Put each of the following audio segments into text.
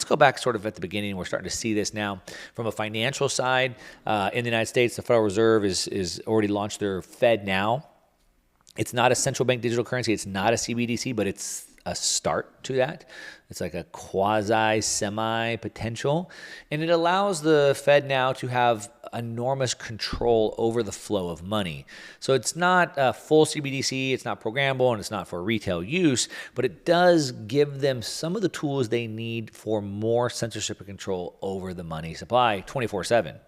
go back sort of at the beginning. We're starting to see this now from a financial side. In the United States, the Federal Reserve is already launched their Fed Now. It's not a central bank digital currency. It's not a CBDC, but it's a start to that. It's like a quasi-semi potential. And it allows the Fed now to have enormous control over the flow of money. So it's not a full CBDC, it's not programmable, and it's not for retail use, but it does give them some of the tools they need for more censorship and control over the money supply 24/7.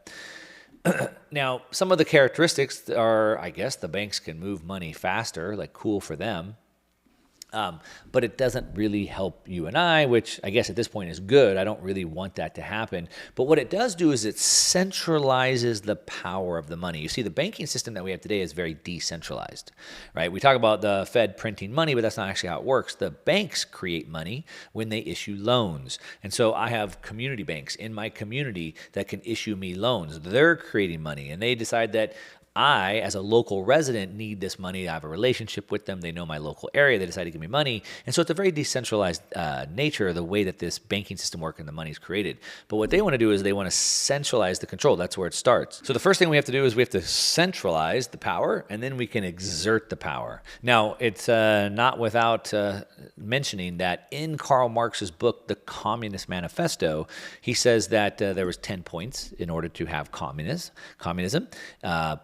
Now, some of the characteristics are, I guess, the banks can move money faster, like cool for them. But it doesn't really help you and I, which I guess at this point is good. I don't really want that to happen. But what it does do is it centralizes the power of the money. You see, the banking system that we have today is very decentralized, right? We talk about the Fed printing money, but that's not actually how it works. The banks create money when they issue loans. And so I have community banks in my community that can issue me loans. They're creating money, and they decide that I, as a local resident, need this money. I have a relationship with them. They know my local area. They decide to give me money. And so it's a very decentralized nature of the way that this banking system works and the money is created. But what they want to do is they want to centralize the control. That's where it starts. So the first thing we have to do is we have to centralize the power, and then we can exert the power. Now, it's not without mentioning that in Karl Marx's book, The Communist Manifesto, he says that there was 10 points in order to have communism.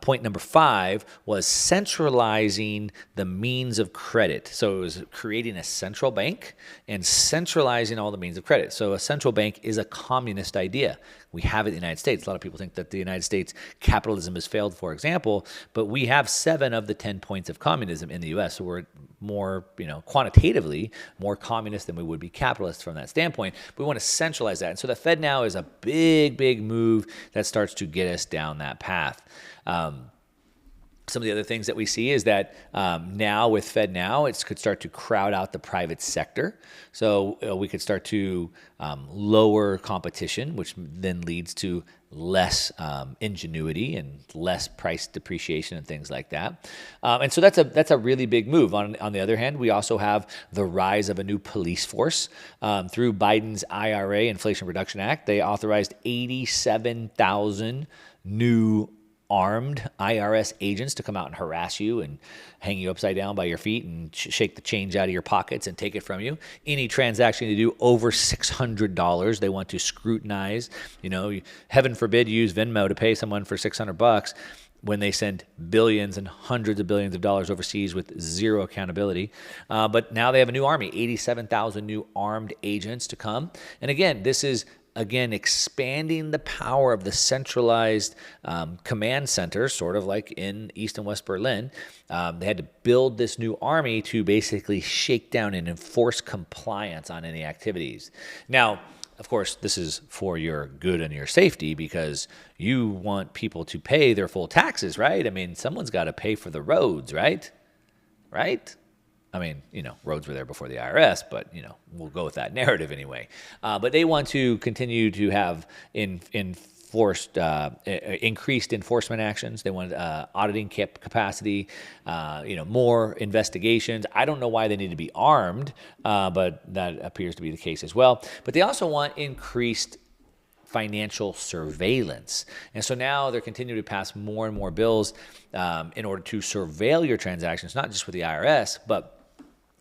Point number 5 was centralizing the means of credit. So it was creating a central bank and centralizing all the means of credit. So a central bank is a communist idea. We have it in the United States. A lot of people think that the United States capitalism has failed, for example, but we have 7 of the 10 points of communism in the U.S. So we're more, quantitatively more communist than we would be capitalist from that standpoint. We want to centralize that. And so the Fed Now is a big, big move that starts to get us down that path. Some of the other things that we see is that now with Fed Now, it could start to crowd out the private sector. So we could start to lower competition, which then leads to less ingenuity and less price depreciation and things like that. And so that's a really big move. On the other hand, we also have the rise of a new police force. Through Biden's IRA, Inflation Reduction Act, they authorized 87,000 new armed IRS agents to come out and harass you and hang you upside down by your feet and shake the change out of your pockets and take it from you. Any transaction you do over $600, they want to scrutinize. Heaven forbid you use Venmo to pay someone for $600 when they send billions and hundreds of billions of dollars overseas with zero accountability. But now they have a new army, 87,000 new armed agents to come. And again, this is expanding the power of the centralized command center, sort of like in East and West Berlin. They had to build this new army to basically shake down and enforce compliance on any activities. Now, of course, this is for your good and your safety because you want people to pay their full taxes, right? I mean, someone's got to pay for the roads, right? Right? I mean, roads were there before the IRS, but, we'll go with that narrative anyway. But they want to continue to have increased enforcement actions. They want auditing capacity, more investigations. I don't know why they need to be armed, but that appears to be the case as well. But they also want increased financial surveillance. And so now they're continuing to pass more and more bills in order to surveil your transactions, not just with the IRS, but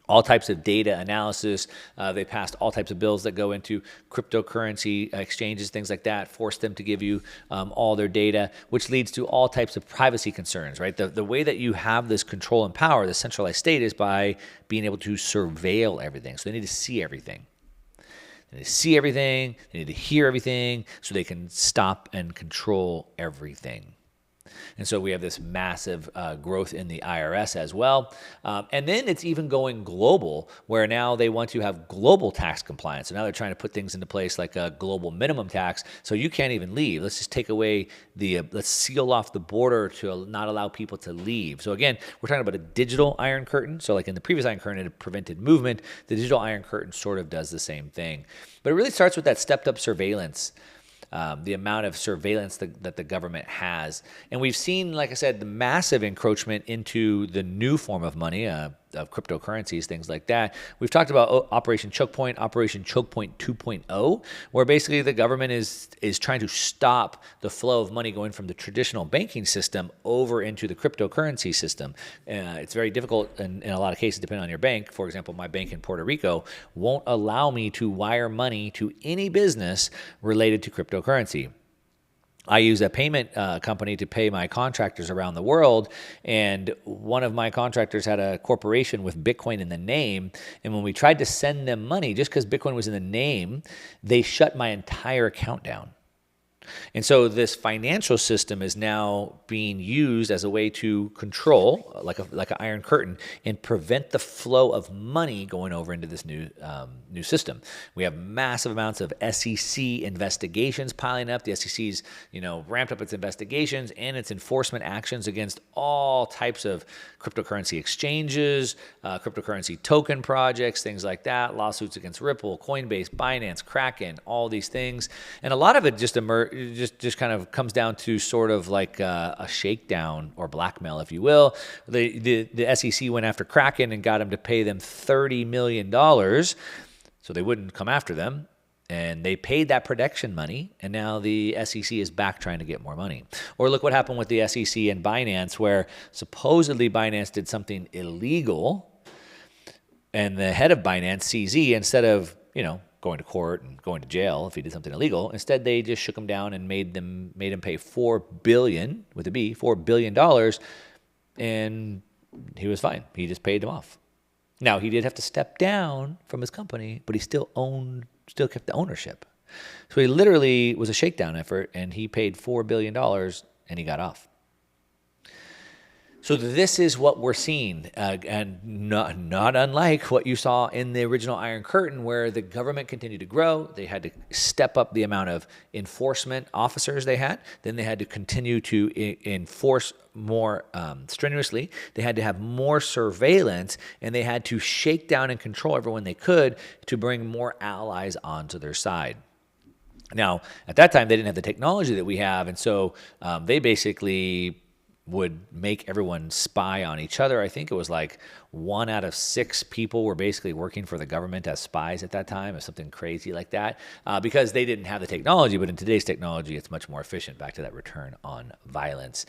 all types of data analysis. They passed all types of bills that go into cryptocurrency exchanges, things like that, force them to give you all their data, which leads to all types of privacy concerns, right? The way that you have this control and power, the centralized state, is by being able to surveil everything. So they need to see everything. They need to see everything. They need to hear everything so they can stop and control everything. And so we have this massive growth in the IRS as well. And then it's even going global, where now they want to have global tax compliance. So now they're trying to put things into place like a global minimum tax. So you can't even leave. Let's just take away let's seal off the border to not allow people to leave. So again, we're talking about a digital iron curtain. So like in the previous iron curtain, it prevented movement. The digital iron curtain sort of does the same thing. But it really starts with that stepped up surveillance. The amount of surveillance that the government has. And we've seen, like I said, the massive encroachment into the new form of money, cryptocurrencies, things like that. We've talked about Operation Choke Point, Operation Choke Point 2.0, where basically the government is trying to stop the flow of money going from the traditional banking system over into the cryptocurrency system. It's very difficult in a lot of cases, depending on your bank. For example, my bank in Puerto Rico won't allow me to wire money to any business related to cryptocurrency. I use a payment company to pay my contractors around the world, and one of my contractors had a corporation with Bitcoin in the name, and when we tried to send them money, just because Bitcoin was in the name, they shut my entire account down. And so this financial system is now being used as a way to control, like an iron curtain, and prevent the flow of money going over into this new system. We have massive amounts of SEC investigations piling up. The SEC's ramped up its investigations and its enforcement actions against all types of cryptocurrency exchanges, cryptocurrency token projects, things like that. Lawsuits against Ripple, Coinbase, Binance, Kraken, all these things, and a lot of it just kind of comes down to sort of like a shakedown or blackmail, if you will. The SEC went after Kraken and got them to pay them $30 million so they wouldn't come after them. And they paid that protection money, and now the SEC is back trying to get more money. Or look what happened with the SEC and Binance, where supposedly Binance did something illegal, and the head of Binance, CZ, instead of going to court and going to jail if he did something illegal, instead they just shook him down and made him pay $4 billion with a B, $4 billion, and he was fine. He just paid them off. Now he did have to step down from his company, but he still kept the ownership. So he literally was a shakedown effort, and he paid $4 billion and he got off. So this is what we're seeing, and not unlike what you saw in the original Iron Curtain, where the government continued to grow. They had to step up the amount of enforcement officers they had. Then they had to continue to enforce more strenuously. They had to have more surveillance, and they had to shake down and control everyone they could to bring more allies onto their side. Now, at that time, they didn't have the technology that we have, and so they basically would make everyone spy on each other. I think it was like 1 out of 6 people were basically working for the government as spies at that time, or something crazy like that, because they didn't have the technology. But in today's technology, it's much more efficient, back to that return on violence.